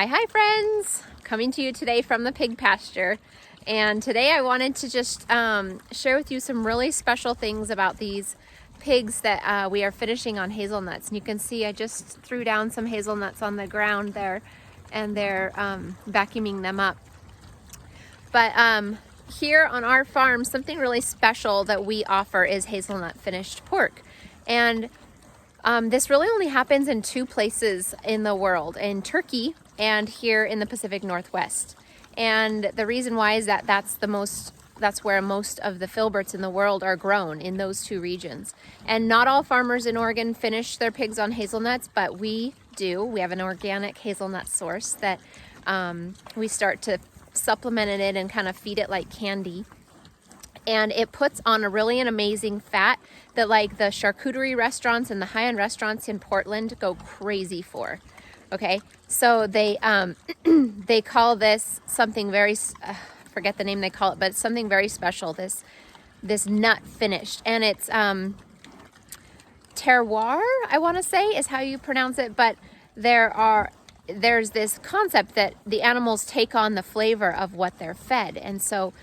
Hi friends! Coming to you today from the pig pasture, and today I wanted to just share with you some really special things about these pigs that we are finishing on hazelnuts. And you can see I just threw down some hazelnuts on the ground there, and they're vacuuming them up. But here on our farm, something really special that we offer is hazelnut finished pork. And this really only happens in two places in the world, in Turkey and here in the Pacific Northwest. And the reason why is that that's where most of the filberts in the world are grown, in those two regions. And not all farmers in Oregon finish their pigs on hazelnuts, but we do. We have an organic hazelnut source that we start to supplement it in and kind of feed it like candy. And it puts on an amazing fat that like the charcuterie restaurants and the high-end restaurants in Portland go crazy for. Okay, so they they call this something very, forget the name they call it, but it's something very special, this nut finished. And it's terroir, I want to say is how you pronounce it, but there's this concept that the animals take on the flavor of what they're fed. And so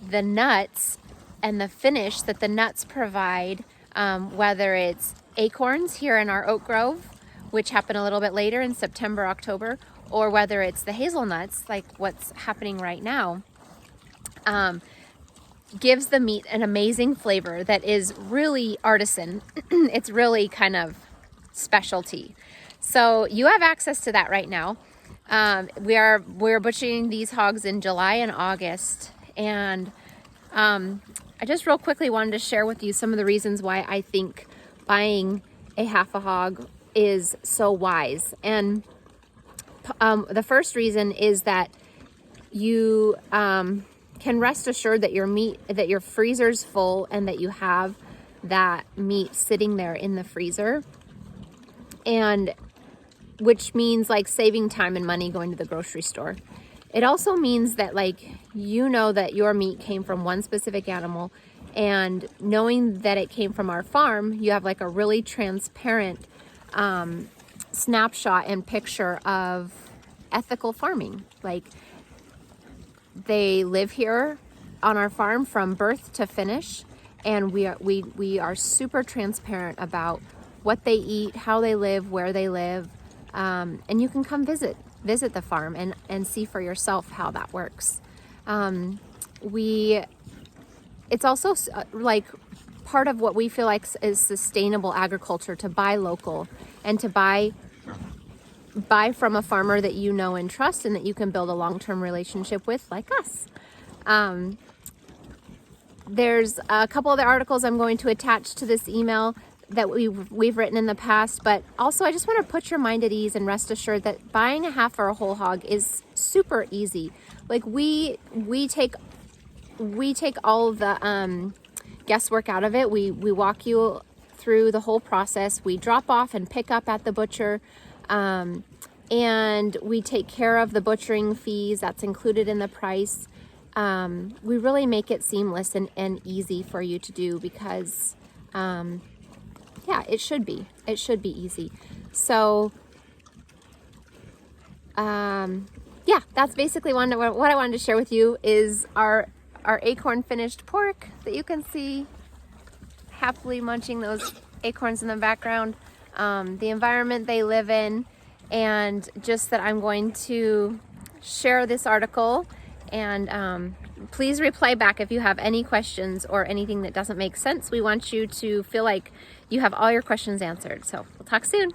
the nuts and the finish that the nuts provide, whether it's acorns here in our oak grove, which happen a little bit later in September, October, or whether it's the hazelnuts, like what's happening right now, gives the meat an amazing flavor that is really artisan. It's really kind of specialty. So you have access to that right now. We're butchering these hogs in July and August, and I just real quickly wanted to share with you some of the reasons why I think buying a half a hog is so wise. And the first reason is that you can rest assured that your freezer's full and that you have that meat sitting there in the freezer, and which means like saving time and money going to the grocery store. It also means that you know that your meat came from one specific animal, and knowing that it came from our farm, you have like a really transparent snapshot and picture of ethical farming. Like, they live here on our farm from birth to finish, and we are super transparent about what they eat, how they live, where they live, and you can come visit the farm and see for yourself how that works. It's also like part of what we feel like is sustainable agriculture, to buy local and to buy from a farmer that you know and trust and that you can build a long-term relationship with, like us. There's a couple other articles I'm going to attach to this email that we've written in the past, but also I just want to put your mind at ease and rest assured that buying a half or a whole hog is super easy. Like, we take all the guesswork out of it. We walk you through the whole process. We drop off and pick up at the butcher, and we take care of the butchering fees. That's included in the price. We really make it seamless and easy for you to do because yeah, it should be easy. So yeah, that's basically what I wanted to share with you is our acorn finished pork that you can see happily munching those acorns in the background, the environment they live in, and just that I'm going to share this article. And please reply back if you have any questions or anything that doesn't make sense. We want you to feel like you have all your questions answered. So we'll talk soon.